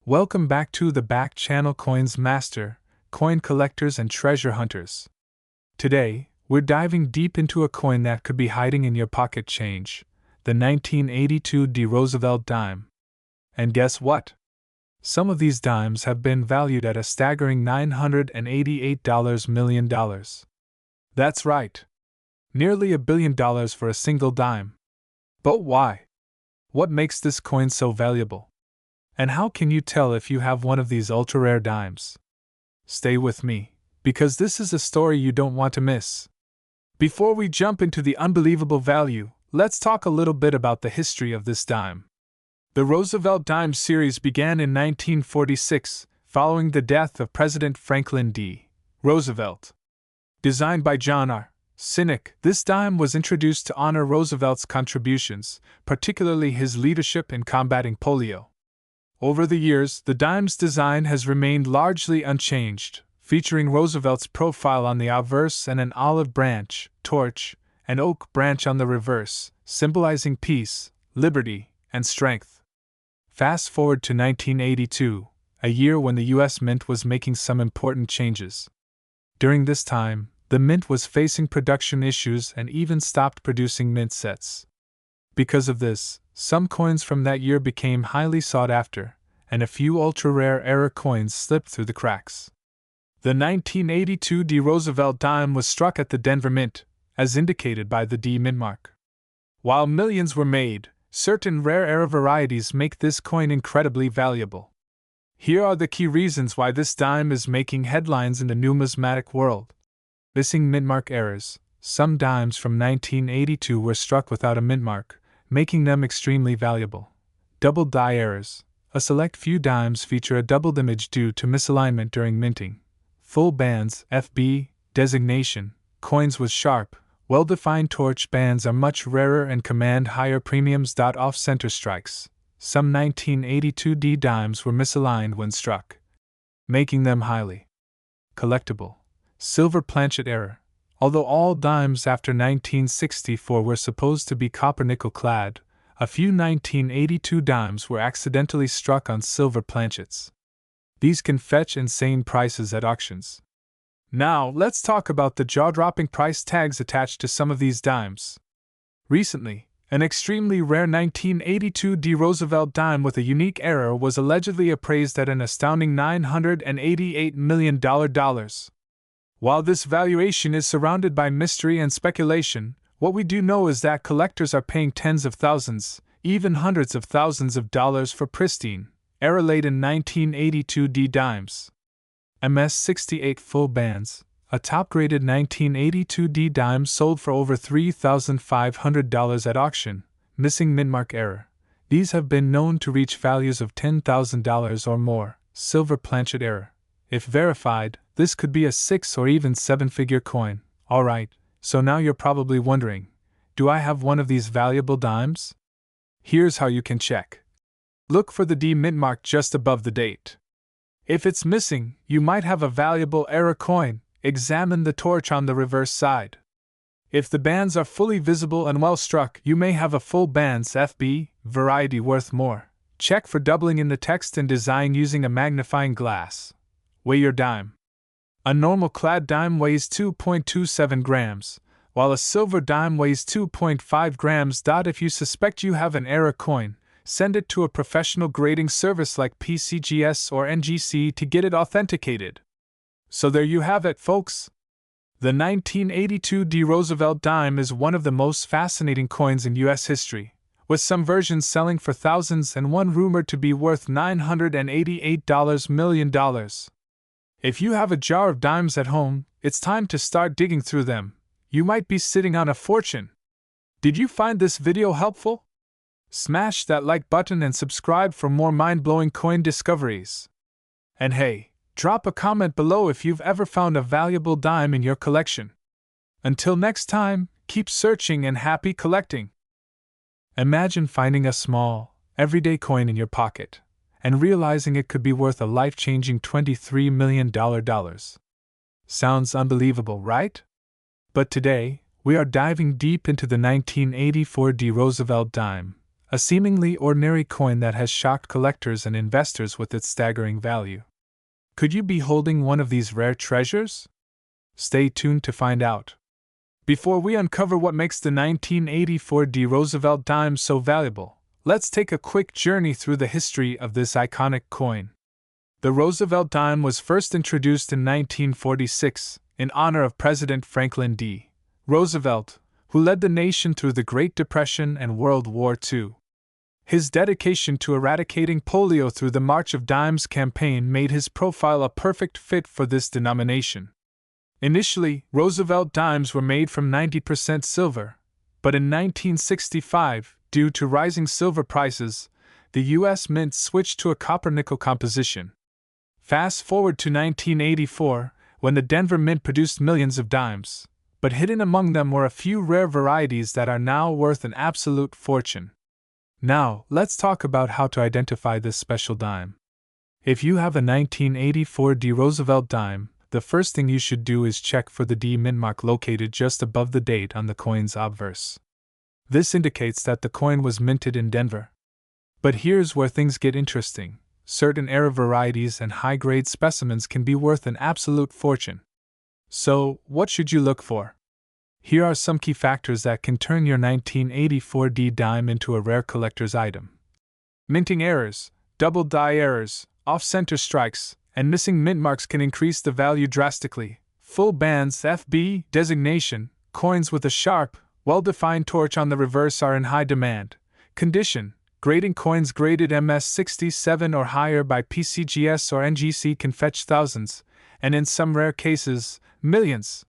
Welcome back to the back channel Coins Master, coin collectors and treasure hunters. Today, we're diving deep into a coin that could be hiding in your pocket change, the 1982 D. Roosevelt dime. And guess what? Some of these dimes have been valued at a staggering $988 million. That's right. Nearly $1 billion for a single dime. But why? What makes this coin so valuable? And how can you tell if you have one of these ultra-rare dimes? Stay with me, because this is a story you don't want to miss. Before we jump into the unbelievable value, let's talk a little bit about the history of this dime. The Roosevelt dime series began in 1946, following the death of President Franklin D. Roosevelt. Designed by John R. Sinek, this dime was introduced to honor Roosevelt's contributions, particularly his leadership in combating polio. Over the years, the dime's design has remained largely unchanged, featuring Roosevelt's profile on the obverse and an olive branch, torch, and oak branch on the reverse, symbolizing peace, liberty, and strength. Fast forward to 1982, a year when the U.S. Mint was making some important changes. During this time, the Mint was facing production issues and even stopped producing mint sets. Because of this, some coins from that year became highly sought after, and a few ultra-rare era coins slipped through the cracks. The 1982 D. Roosevelt dime was struck at the Denver Mint, as indicated by the D mint mark. While millions were made, certain rare era varieties make this coin incredibly valuable. Here are the key reasons why this dime is making headlines in the numismatic world. Missing mint mark errors. Some dimes from 1982 were struck without a mint mark, making them extremely valuable. Doubled die errors. A select few dimes feature a doubled image due to misalignment during minting. Full bands, FB, designation. Coins with sharp, well-defined torch bands are much rarer and command higher premiums. Off-center strikes. Some 1982 D dimes were misaligned when struck, making them highly collectible. Silver planchet error. Although all dimes after 1964 were supposed to be copper-nickel clad, a few 1982 dimes were accidentally struck on silver planchets. These can fetch insane prices at auctions. Now, let's talk about the jaw-dropping price tags attached to some of these dimes. Recently, an extremely rare 1982 D. Roosevelt dime with a unique error was allegedly appraised at an astounding $988 million. While this valuation is surrounded by mystery and speculation, what we do know is that collectors are paying tens of thousands, even hundreds of thousands of dollars for pristine, era-laden 1982 D dimes. MS-68 full bands, a top-graded 1982 D dime sold for over $3,500 at auction, missing mint-mark error. These have been known to reach values of $10,000 or more. Silver planchet error. If verified, this could be a 6 or even 7-figure coin. Alright, so now you're probably wondering, do I have one of these valuable dimes? Here's how you can check. Look for the D mint mark just above the date. If it's missing, you might have a valuable era coin. Examine the torch on the reverse side. If the bands are fully visible and well struck, you may have a full bands FB variety worth more. Check for doubling in the text and design using a magnifying glass. Weigh your dime. A normal clad dime weighs 2.27 grams, while a silver dime weighs 2.5 grams. If you suspect you have an era coin, send it to a professional grading service like PCGS or NGC to get it authenticated. So there you have it, folks. The 1982 D. Roosevelt dime is one of the most fascinating coins in U.S. history, with some versions selling for thousands and one rumored to be worth $988 million. If you have a jar of dimes at home, it's time to start digging through them. You might be sitting on a fortune. Did you find this video helpful? Smash that like button and subscribe for more mind-blowing coin discoveries. And hey, drop a comment below if you've ever found a valuable dime in your collection. Until next time, keep searching and happy collecting. Imagine finding a small, everyday coin in your pocket and realizing it could be worth a life-changing $23 million. Sounds unbelievable, right? But today, we are diving deep into the 1984 D. Roosevelt dime, a seemingly ordinary coin that has shocked collectors and investors with its staggering value. Could you be holding one of these rare treasures? Stay tuned to find out. Before we uncover what makes the 1984 D. Roosevelt dime so valuable, let's take a quick journey through the history of this iconic coin. The Roosevelt dime was first introduced in 1946 in honor of President Franklin D. Roosevelt, who led the nation through the Great Depression and World War II. His dedication to eradicating polio through the March of Dimes campaign made his profile a perfect fit for this denomination. Initially, Roosevelt dimes were made from 90% silver, but in 1965, due to rising silver prices, the U.S. Mint switched to a copper-nickel composition. Fast forward to 1984, when the Denver Mint produced millions of dimes, but hidden among them were a few rare varieties that are now worth an absolute fortune. Now, let's talk about how to identify this special dime. If you have a 1984 D. Roosevelt dime, the first thing you should do is check for the D mint mark located just above the date on the coin's obverse. This indicates that the coin was minted in Denver. But here's where things get interesting. Certain rare varieties and high-grade specimens can be worth an absolute fortune. So, what should you look for? Here are some key factors that can turn your 1984 D dime into a rare collector's item. Minting errors, double die errors, off-center strikes, and missing mint marks can increase the value drastically. Full bands FB designation, coins with a sharp, well-defined torch on the reverse are in high demand. Condition, grading coins graded MS67 or higher by PCGS or NGC can fetch thousands, and in some rare cases, millions.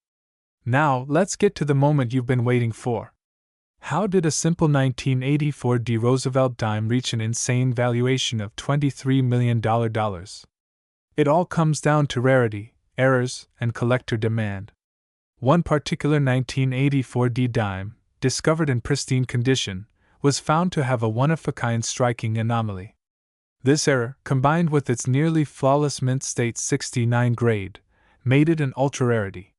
Now, let's get to the moment you've been waiting for. How did a simple 1984 D. Roosevelt dime reach an insane valuation of $23 million? It all comes down to rarity, errors, and collector demand. One particular 1984 D dime, discovered in pristine condition, was found to have a one-of-a-kind striking anomaly. This error, combined with its nearly flawless mint state 69 grade, made it an ultra-rarity.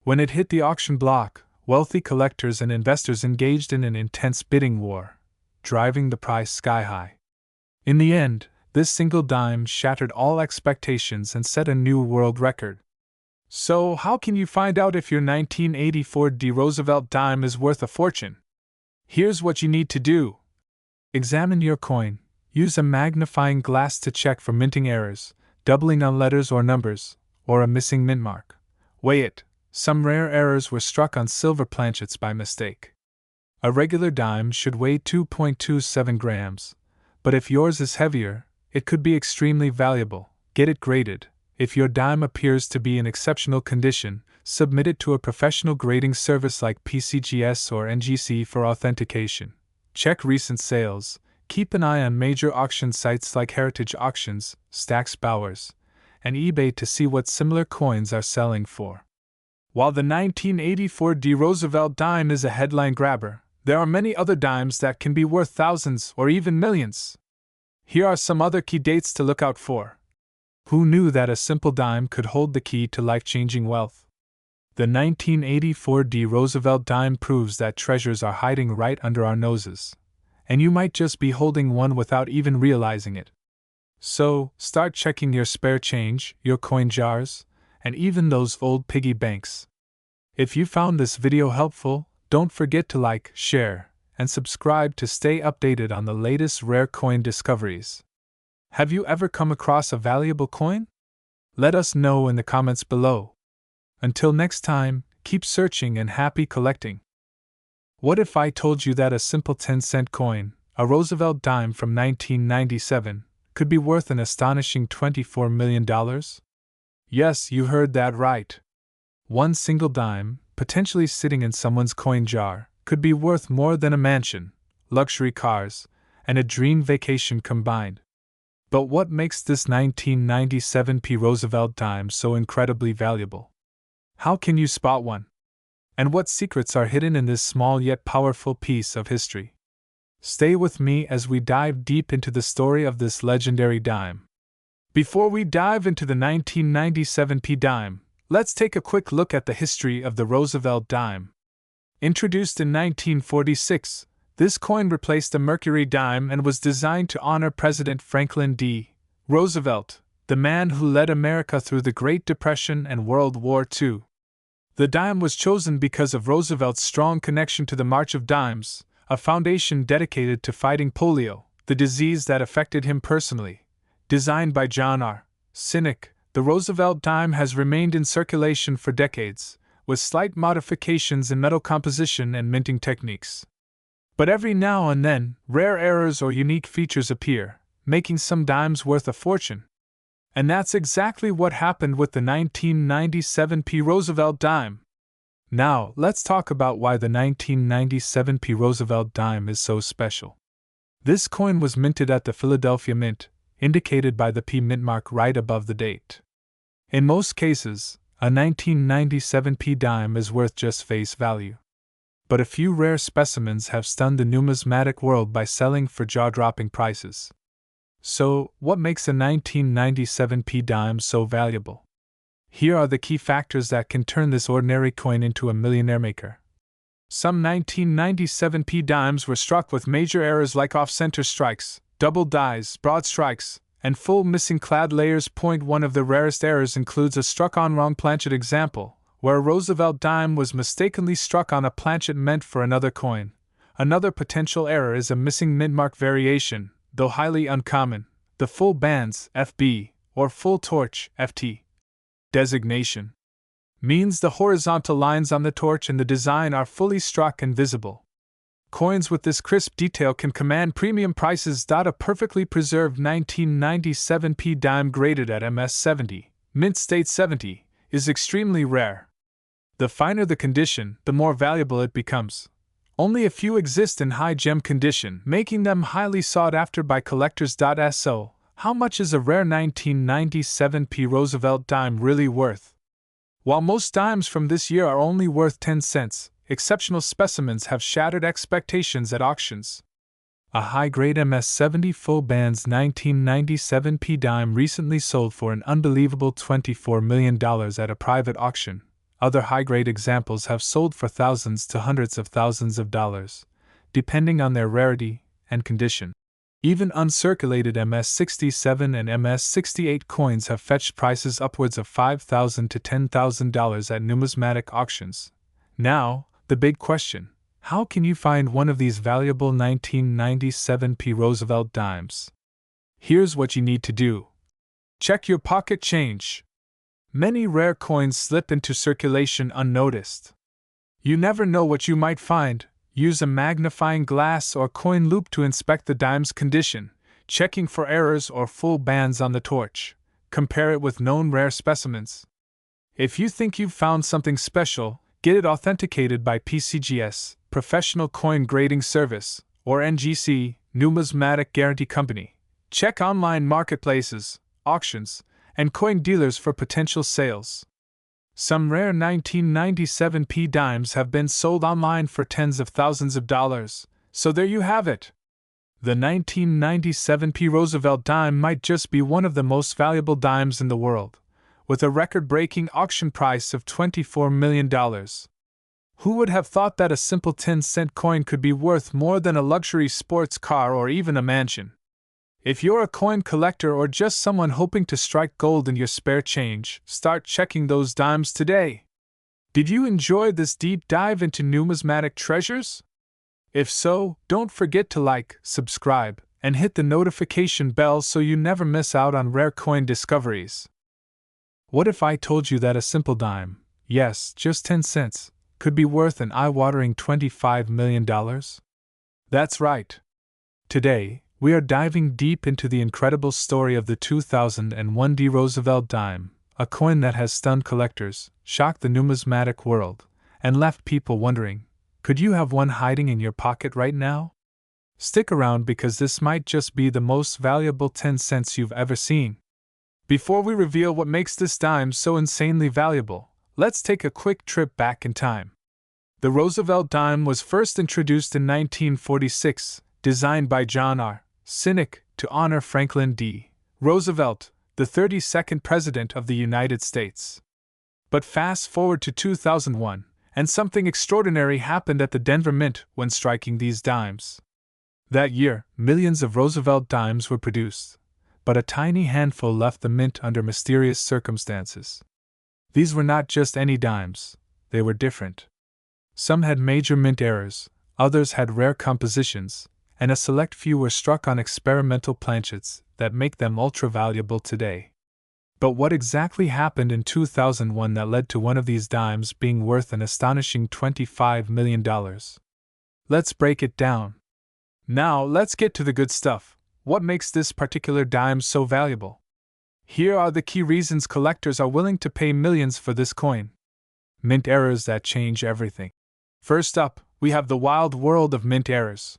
When it hit the auction block, wealthy collectors and investors engaged in an intense bidding war, driving the price sky-high. In the end, this single dime shattered all expectations and set a new world record. So, how can you find out if your 1984 D. Roosevelt dime is worth a fortune? Here's what you need to do. Examine your coin. Use a magnifying glass to check for minting errors, doubling on letters or numbers, or a missing mint mark. Weigh it. Some rare errors were struck on silver planchets by mistake. A regular dime should weigh 2.27 grams, but if yours is heavier, it could be extremely valuable. Get it graded. If your dime appears to be in exceptional condition, submit it to a professional grading service like PCGS or NGC for authentication. Check recent sales. Keep an eye on major auction sites like Heritage Auctions, Stack's Bowers, and eBay to see what similar coins are selling for. While the 1984 D. Roosevelt dime is a headline grabber, there are many other dimes that can be worth thousands or even millions. Here are some other key dates to look out for. Who knew that a simple dime could hold the key to life-changing wealth? The 1984 D. Roosevelt dime proves that treasures are hiding right under our noses, and you might just be holding one without even realizing it. So, start checking your spare change, your coin jars, and even those old piggy banks. If you found this video helpful, don't forget to like, share, and subscribe to stay updated on the latest rare coin discoveries. Have you ever come across a valuable coin? Let us know in the comments below. Until next time, keep searching and happy collecting. What if I told you that a simple 10-cent coin, a Roosevelt dime from 1997, could be worth an astonishing $24 million? Yes, you heard that right. One single dime, potentially sitting in someone's coin jar, could be worth more than a mansion, luxury cars, and a dream vacation combined. But what makes this 1997 P. Roosevelt dime so incredibly valuable? How can you spot one? And what secrets are hidden in this small yet powerful piece of history? Stay with me as we dive deep into the story of this legendary dime. Before we dive into the 1997 P dime, let's take a quick look at the history of the Roosevelt dime. Introduced in 1946, This coin replaced the Mercury dime and was designed to honor President Franklin D. Roosevelt, the man who led America through the Great Depression and World War II. The dime was chosen because of Roosevelt's strong connection to the March of Dimes, a foundation dedicated to fighting polio, the disease that affected him personally. Designed by John R. Sinek, the Roosevelt dime has remained in circulation for decades, with slight modifications in metal composition and minting techniques. But every now and then, rare errors or unique features appear, making some dimes worth a fortune. And that's exactly what happened with the 1997 P. Roosevelt dime. Now, let's talk about why the 1997 P. Roosevelt dime is so special. This coin was minted at the Philadelphia Mint, indicated by the P mint mark right above the date. In most cases, a 1997 P dime is worth just face value. But a few rare specimens have stunned the numismatic world by selling for jaw-dropping prices. So, what makes a 1997 P dime so valuable? Here are the key factors that can turn this ordinary coin into a millionaire maker. Some 1997 P dimes were struck with major errors like off-center strikes, double dies, broad strikes, and full missing clad layers. One of the rarest errors includes a struck-on-wrong planchet example, where a Roosevelt dime was mistakenly struck on a planchet meant for another coin. Another potential error is a missing mint mark variation, though highly uncommon, the full bands FB or full torch FT designation means the horizontal lines on the torch and the design are fully struck and visible. Coins with this crisp detail can command premium prices. A perfectly preserved 1997 P dime graded at MS 70, mint state 70, is extremely rare. The finer the condition, the more valuable it becomes. Only a few exist in high gem condition, making them highly sought after by collectors. So, how much is a rare 1997 P Roosevelt dime really worth? While most dimes from this year are only worth 10 cents, exceptional specimens have shattered expectations at auctions. A high-grade MS-70 full bands 1997 P dime recently sold for an unbelievable $24 million at a private auction. Other high-grade examples have sold for thousands to hundreds of thousands of dollars, depending on their rarity and condition. Even uncirculated MS-67 and MS-68 coins have fetched prices upwards of $5,000 to $10,000 at numismatic auctions. Now, the big question: how can you find one of these valuable 1997 P Roosevelt dimes? Here's what you need to do. Check your pocket change. Many rare coins slip into circulation unnoticed. You never know what you might find. Use a magnifying glass or coin loop to inspect the dime's condition, checking for errors or full bands on the torch. Compare it with known rare specimens. If you think you've found something special, get it authenticated by PCGS, Professional Coin Grading Service, or NGC, Numismatic Guarantee Company. Check online marketplaces, auctions, and coin dealers for potential sales. Some rare 1997 P dimes have been sold online for tens of thousands of dollars, so there you have it. The 1997 P Roosevelt dime might just be one of the most valuable dimes in the world, with a record-breaking auction price of $24 million. Who would have thought that a simple 10-cent coin could be worth more than a luxury sports car or even a mansion? If you're a coin collector or just someone hoping to strike gold in your spare change, start checking those dimes today. Did you enjoy this deep dive into numismatic treasures? If so, don't forget to like, subscribe, and hit the notification bell so you never miss out on rare coin discoveries. What if I told you that a simple dime, yes, just 10 cents, could be worth an eye-watering $25 million? That's right. Today, we are diving deep into the incredible story of the 2001 D. Roosevelt dime, a coin that has stunned collectors, shocked the numismatic world, and left people wondering, could you have one hiding in your pocket right now? Stick around because this might just be the most valuable 10 cents you've ever seen. Before we reveal what makes this dime so insanely valuable, let's take a quick trip back in time. The Roosevelt dime was first introduced in 1946, designed by John R. Sinek to honor Franklin D. Roosevelt, the 32nd President of the United States. But fast forward to 2001, And something extraordinary happened at the Denver Mint when striking these dimes. That year, millions of Roosevelt dimes were produced, but a tiny handful left the mint under mysterious circumstances. These were not just any dimes, they were different. Some had major mint errors, others had rare compositions, and a select few were struck on experimental planchets that make them ultra-valuable today. But what exactly happened in 2001 that led to one of these dimes being worth an astonishing $25 million? Let's break it down. Now, let's get to the good stuff. What makes this particular dime so valuable? Here are the key reasons collectors are willing to pay millions for this coin. Mint errors that change everything. First up, we have the wild world of mint errors.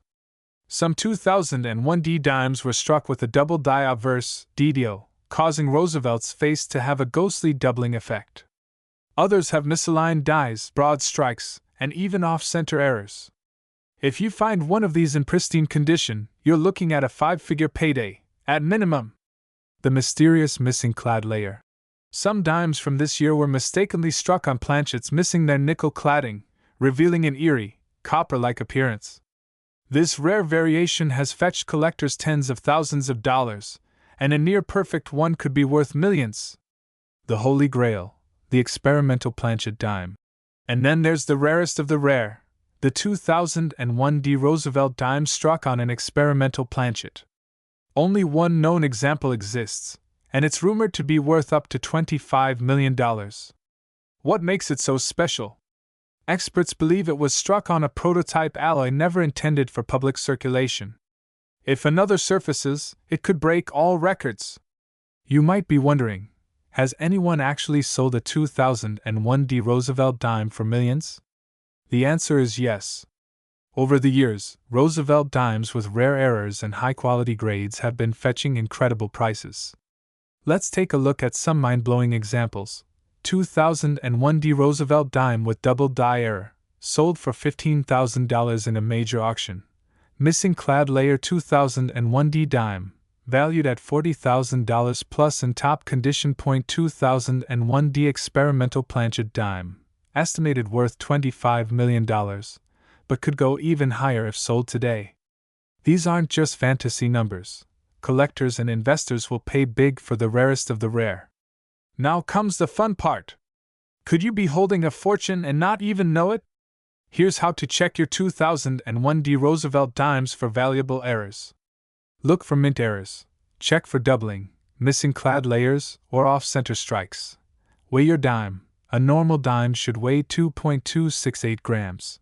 Some 2001 D dimes were struck with a double die obverse (DDO), causing Roosevelt's face to have a ghostly doubling effect. Others have misaligned dies, broad strikes, and even off-center errors. If you find one of these in pristine condition, you're looking at a five-figure payday, at minimum. The mysterious missing clad layer. Some dimes from this year were mistakenly struck on planchets missing their nickel cladding, revealing an eerie, copper-like appearance. This rare variation has fetched collectors tens of thousands of dollars, and a near-perfect one could be worth millions. The Holy Grail, the experimental planchet dime. And then there's the rarest of the rare, the 2001 D Roosevelt dime struck on an experimental planchet. Only one known example exists, and it's rumored to be worth up to $25 million. What makes it so special? Experts believe it was struck on a prototype alloy never intended for public circulation. If another surfaces, it could break all records. You might be wondering, has anyone actually sold a 2001 D Roosevelt dime for millions? The answer is yes. Over the years, Roosevelt dimes with rare errors and high-quality grades have been fetching incredible prices. Let's take a look at some mind-blowing examples. 2001 D Roosevelt dime with double die error, sold for $15,000 in a major auction. Missing clad layer 2001 D dime, valued at $40,000 plus in top condition. 2001 D experimental planchet dime, estimated worth $25 million, but could go even higher if sold today. These aren't just fantasy numbers. Collectors and investors will pay big for the rarest of the rare. Now comes the fun part. Could you be holding a fortune and not even know it? Here's how to check your 2001 D Roosevelt dimes for valuable errors. Look for mint errors. Check for doubling, missing clad layers, or off-center strikes. Weigh your dime. A normal dime should weigh 2.268 grams.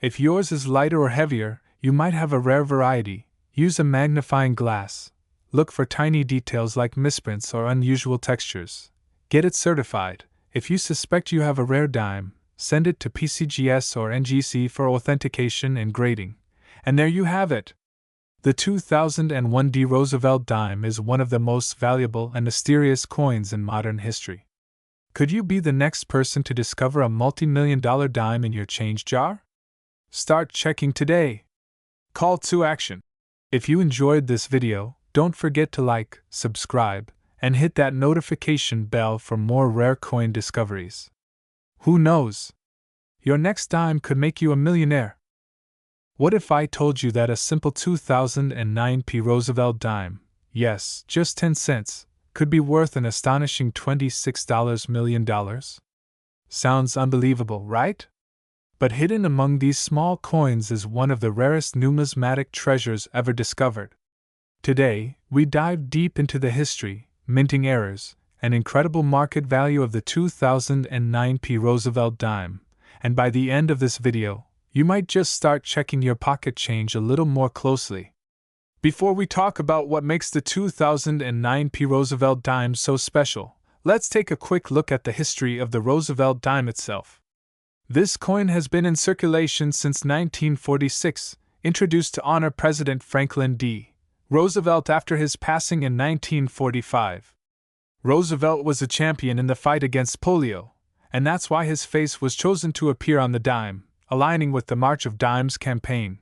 If yours is lighter or heavier, you might have a rare variety. Use a magnifying glass. Look for tiny details like misprints or unusual textures. Get it certified. If you suspect you have a rare dime, send it to PCGS or NGC for authentication and grading. And there you have it. The 2001 D Roosevelt dime is one of the most valuable and mysterious coins in modern history. Could you be the next person to discover a multi-million-dollar dime in your change jar? Start checking today. Call to action. If you enjoyed this video, don't forget to like, subscribe, and hit that notification bell for more rare coin discoveries. Who knows? Your next dime could make you a millionaire. What if I told you that a simple 2009 P Roosevelt dime, yes, just 10 cents, could be worth an astonishing $26 million? Sounds unbelievable, right? But hidden among these small coins is one of the rarest numismatic treasures ever discovered. Today, we dive deep into the history, minting errors, and incredible market value of the 2009 P Roosevelt dime, and by the end of this video, you might just start checking your pocket change a little more closely. Before we talk about what makes the 2009 P Roosevelt dime so special, let's take a quick look at the history of the Roosevelt dime itself. This coin has been in circulation since 1946, introduced to honor President Franklin D. Roosevelt after his passing in 1945. Roosevelt was a champion in the fight against polio, and that's why his face was chosen to appear on the dime, aligning with the March of Dimes campaign.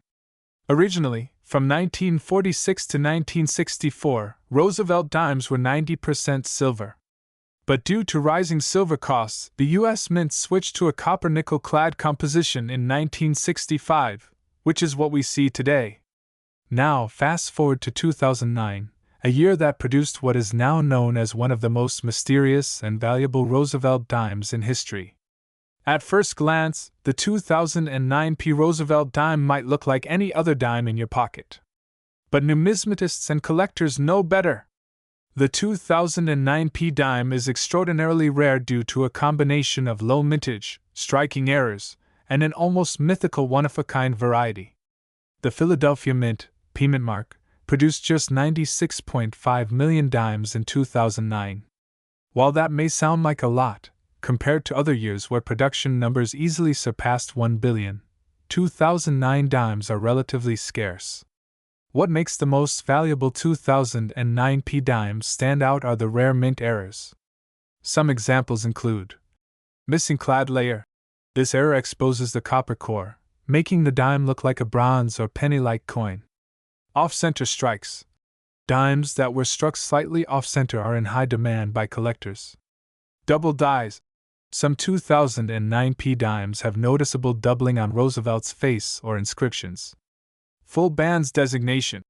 Originally, from 1946 to 1964, Roosevelt dimes were 90% silver. But due to rising silver costs, the U.S. Mint switched to a copper-nickel clad composition in 1965, which is what we see today. Now, fast forward to 2009, a year that produced what is now known as one of the most mysterious and valuable Roosevelt dimes in history. At first glance, the 2009 Roosevelt dime might look like any other dime in your pocket. But numismatists and collectors know better. The 2009 dime is extraordinarily rare due to a combination of low mintage, striking errors, and an almost mythical one-of-a-kind variety. The Philadelphia Mint, Mint mark, produced just 96.5 million dimes in 2009. While that may sound like a lot, compared to other years where production numbers easily surpassed 1 billion, 2009 dimes are relatively scarce. What makes the most valuable 2009 dimes stand out are the rare mint errors. Some examples include missing clad layer. This error exposes the copper core, making the dime look like a bronze or penny-like coin. Off-center strikes. Dimes that were struck slightly off-center are in high demand by collectors. Double dies. Some 2009 dimes have noticeable doubling on Roosevelt's face or inscriptions. Full bands designation.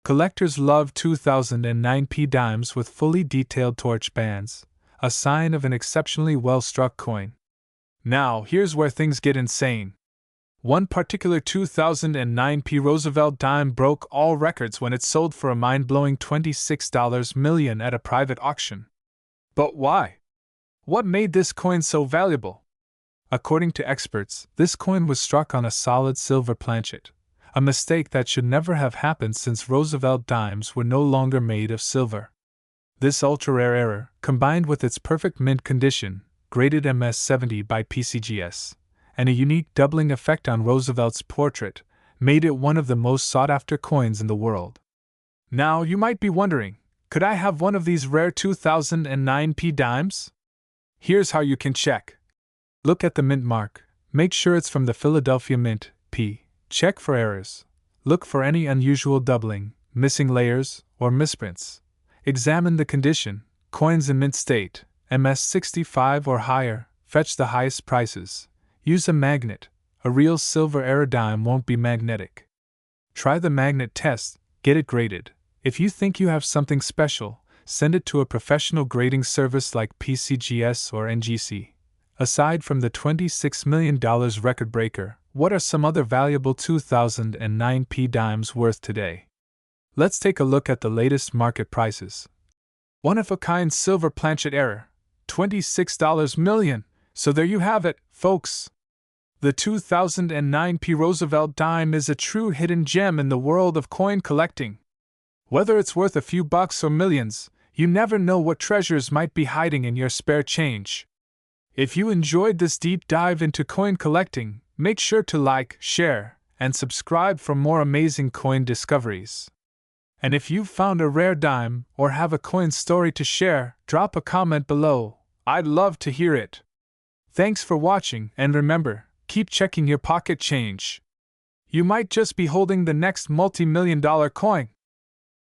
Collectors love 2009 dimes with fully detailed torch bands, a sign of an exceptionally well-struck coin. Now, here's where things get insane. One particular 2009 Roosevelt dime broke all records when it sold for a mind-blowing $26 million at a private auction. But why? What made this coin so valuable? According to experts, this coin was struck on a solid silver planchet, a mistake that should never have happened since Roosevelt dimes were no longer made of silver. This ultra-rare error, combined with its perfect mint condition, graded MS-70 by PCGS, and a unique doubling effect on Roosevelt's portrait, made it one of the most sought-after coins in the world. Now, you might be wondering, could I have one of these rare 2009 dimes? Here's how you can check. Look at the mint mark. Make sure it's from the Philadelphia Mint, P. Check for errors. Look for any unusual doubling, missing layers, or misprints. Examine the condition. Coins in mint state, MS-65 or higher, fetch the highest prices. Use a magnet. A real silver error dime won't be magnetic. Try the magnet test, get it graded. If you think you have something special, send it to a professional grading service like PCGS or NGC. Aside from the $26 million record breaker, what are some other valuable 2009 dimes worth today? Let's take a look at the latest market prices. One-of-a-kind silver planchet error, $26 million. So there you have it, folks. The 2009 Roosevelt dime is a true hidden gem in the world of coin collecting. Whether it's worth a few bucks or millions, you never know what treasures might be hiding in your spare change. If you enjoyed this deep dive into coin collecting, make sure to like, share, and subscribe for more amazing coin discoveries. And if you've found a rare dime or have a coin story to share, drop a comment below. I'd love to hear it. Thanks for watching, and remember, keep checking your pocket change. You might just be holding the next multi-million-dollar coin.